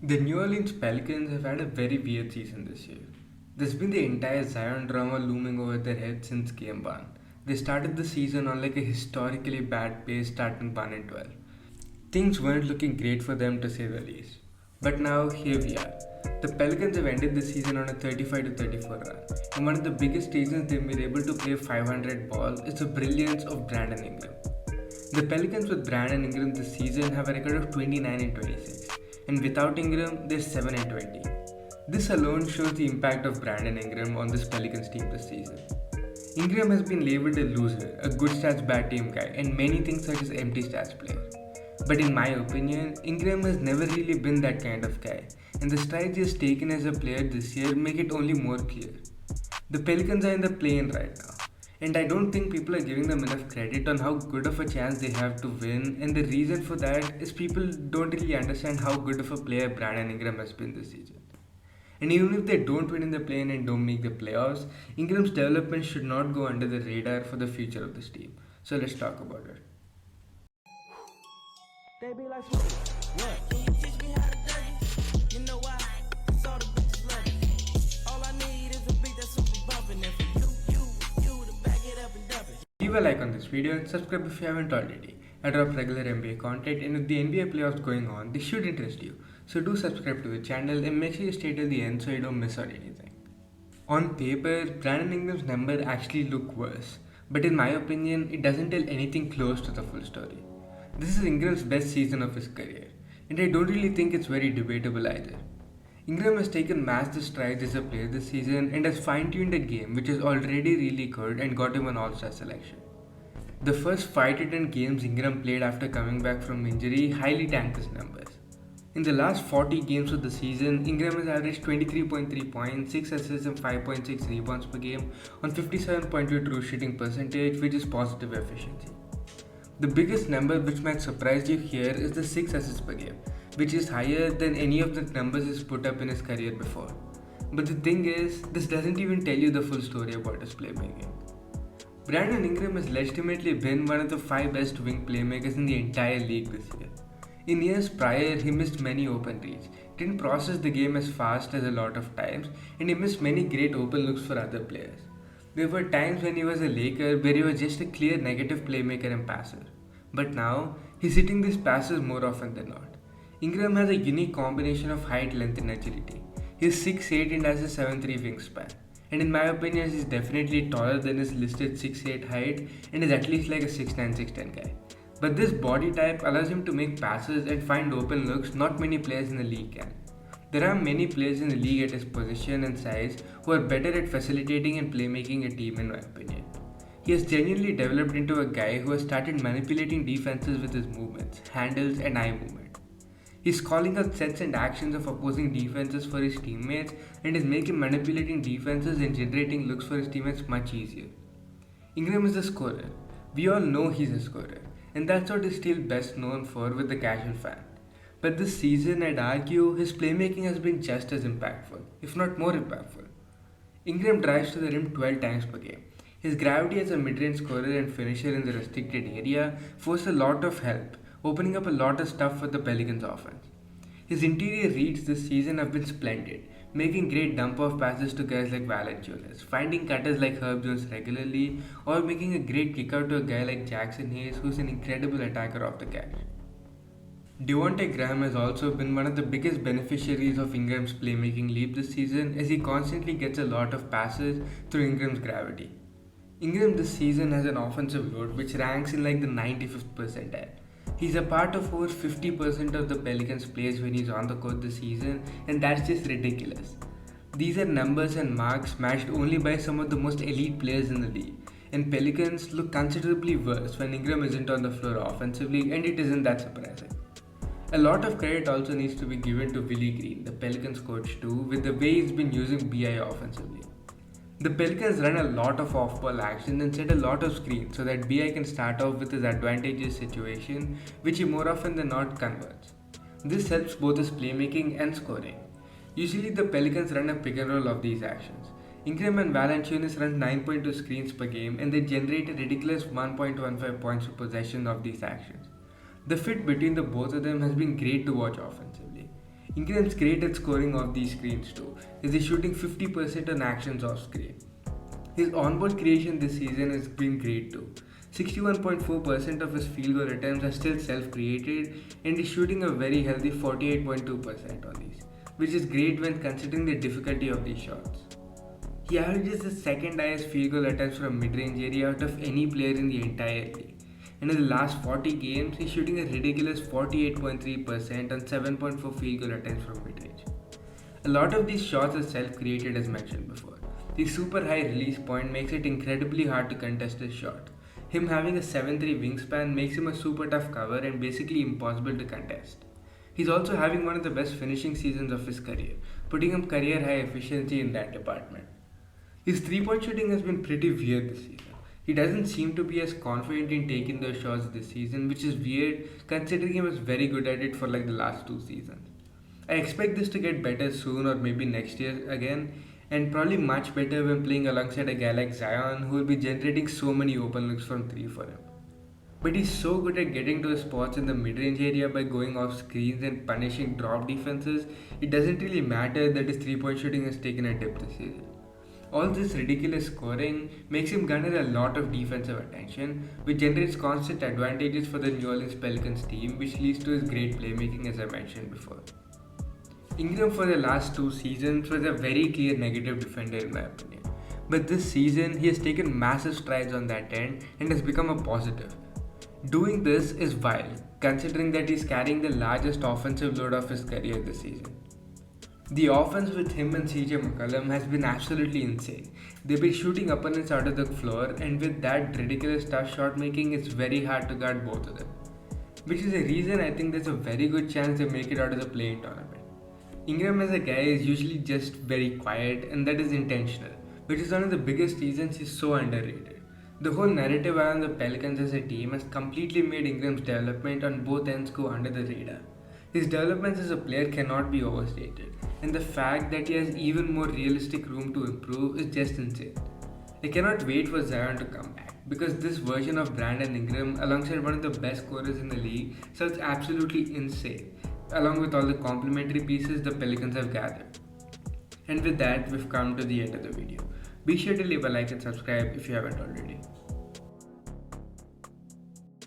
The New Orleans Pelicans have had a very weird season this year. There's been the entire Zion drama looming over their heads since game 1. They started the season on like a historically bad pace starting 1 and 12. Things weren't looking great for them to say the least. But now here we are. The Pelicans have ended the season on a 35 to 34 run. And one of the biggest reasons they've been able to play 500 ball is the brilliance of Brandon Ingram. The Pelicans with Brandon Ingram this season have a record of 29 and 26, and without Ingram, they're 7 and 20. This alone shows the impact of Brandon Ingram on this Pelicans team this season. Ingram has been labeled a loser, a good stats bad team guy, and many things such as empty stats player. But in my opinion, Ingram has never really been that kind of guy, and the strides he has taken as a player this year make it only more clear. The Pelicans are in the play-in right now, and I don't think people are giving them enough credit on how good of a chance they have to win, and the reason for that is people don't really understand how good of a player Brandon Ingram has been this season. And even if they don't win in the play-in and don't make the playoffs, Ingram's development should not go under the radar for the future of this team. So let's talk about it. They be like, what? Can you teach me how to dirty? You know why? Cause all the bitches love it. All I need is a beat that's super bumpin'. And for you to back it up and dump it. Leave a like on this video and subscribe if you haven't already. I drop regular NBA content, and with the NBA playoffs going on, this should interest you. So do subscribe to the channel and make sure you stay till the end so you don't miss out anything. On paper, Brandon Ingram's number actually look worse, but in my opinion, it doesn't tell anything close to the full story. This is Ingram's best season of his career, and I don't really think it's very debatable either. Ingram has taken massive strides as a player this season and has fine-tuned a game which is already really good and got him an All-Star selection. The first 5 to 10 games Ingram played after coming back from injury highly tanked his numbers. In the last 40 games of the season, Ingram has averaged 23.3 points, 6 assists and 5.6 rebounds per game on 57.2 true shooting percentage, which is positive efficiency. The biggest number which might surprise you here is the 6 assists per game, which is higher than any of the numbers he's put up in his career before. But the thing is, this doesn't even tell you the full story about his playmaking. Brandon Ingram has legitimately been one of the 5 best wing playmakers in the entire league this year. In years prior, he missed many open reads, didn't process the game as fast as a lot of times, and he missed many great open looks for other players. There were times when he was a Laker where he was just a clear negative playmaker and passer. But now, he's hitting these passes more often than not. Ingram has a unique combination of height, length and agility. He's 6'8" and has a 7'3" wingspan. And in my opinion, he's definitely taller than his listed 6'8" height and is at least like a 6'9", 6'10" guy. But this body type allows him to make passes and find open looks not many players in the league can. There are many players in the league at his position and size who are better at facilitating and playmaking a team in my opinion. He has genuinely developed into a guy who has started manipulating defenses with his movements, handles and eye movement. He's calling out sets and actions of opposing defenses for his teammates and is making manipulating defenses and generating looks for his teammates much easier. Ingram is a scorer. We all know he's a scorer, and that's what he's still best known for with the casual fan. But this season, I'd argue, his playmaking has been just as impactful, if not more impactful. Ingram drives to the rim 12 times per game. His gravity as a mid-range scorer and finisher in the restricted area forced a lot of help, opening up a lot of stuff for the Pelicans offense. His interior reads this season have been splendid, making great dump-off passes to guys like Valanciunas, finding cutters like Herb Jones regularly, or making a great kick-out to a guy like Jackson Hayes who's an incredible attacker off the catch. Devontae Graham has also been one of the biggest beneficiaries of Ingram's playmaking leap this season as he constantly gets a lot of passes through Ingram's gravity. Ingram this season has an offensive load which ranks in like the 95th percentile. He's a part of over 50% of the Pelicans plays when he's on the court this season, and that's just ridiculous. These are numbers and marks matched only by some of the most elite players in the league, and Pelicans look considerably worse when Ingram isn't on the floor offensively, and it isn't that surprising. A lot of credit also needs to be given to Willie Green, the Pelicans coach too, with the way he's been using BI offensively. The Pelicans run a lot of off-ball action and set a lot of screens so that BI can start off with his advantageous situation, which he more often than not converts. This helps both his playmaking and scoring. Usually the Pelicans run a pick and roll of these actions. Ingram and Valanciunas run 9.2 screens per game and they generate a ridiculous 1.15 points per possession of these actions. The fit between the both of them has been great to watch offensively. Ingram's great at scoring off these screens too, as he's shooting 50% on actions off screen. His on-ball creation this season has been great too. 61.4% of his field goal attempts are still self-created, and he's shooting a very healthy 48.2% on these, which is great when considering the difficulty of these shots. He averages the second highest field goal attempts from mid-range area out of any player in the entire league. And in the last 40 games, he's shooting a ridiculous 48.3% on 7.4 field goal attempts from mid-range. A lot of these shots are self-created as mentioned before. The super high release point makes it incredibly hard to contest his shot. Him having a 7'3" wingspan makes him a super tough cover and basically impossible to contest. He's also having one of the best finishing seasons of his career, putting him career high efficiency in that department. His 3-point shooting has been pretty weird this season. He doesn't seem to be as confident in taking those shots this season, which is weird considering he was very good at it for like the last 2 seasons. I expect this to get better soon or maybe next year again, and probably much better when playing alongside a guy like Zion who will be generating so many open looks from 3 for him. But he's so good at getting to his spots in the mid-range area by going off screens and punishing drop defenses, it doesn't really matter that his 3-point shooting has taken a dip this season. All this ridiculous scoring makes him garner a lot of defensive attention, which generates constant advantages for the New Orleans Pelicans team, which leads to his great playmaking as I mentioned before. Ingram for the last 2 seasons was a very clear negative defender in my opinion, but this season he has taken massive strides on that end and has become a positive. Doing this is wild, considering that he's carrying the largest offensive load of his career this season. The offense with him and CJ McCollum has been absolutely insane. They've been shooting opponents out of the floor, and with that ridiculous tough shot making, it's very hard to guard both of them. Which is the reason I think there's a very good chance they make it out of the play-in tournament. Ingram as a guy is usually just very quiet, and that is intentional, which is one of the biggest reasons he's so underrated. The whole narrative around the Pelicans as a team has completely made Ingram's development on both ends go under the radar. His developments as a player cannot be overstated, and the fact that he has even more realistic room to improve is just insane. I cannot wait for Zion to come back, because this version of Brandon Ingram alongside one of the best scorers in the league sounds absolutely insane, along with all the complementary pieces the Pelicans have gathered. And with that, we've come to the end of the video. Be sure to leave a like and subscribe if you haven't already.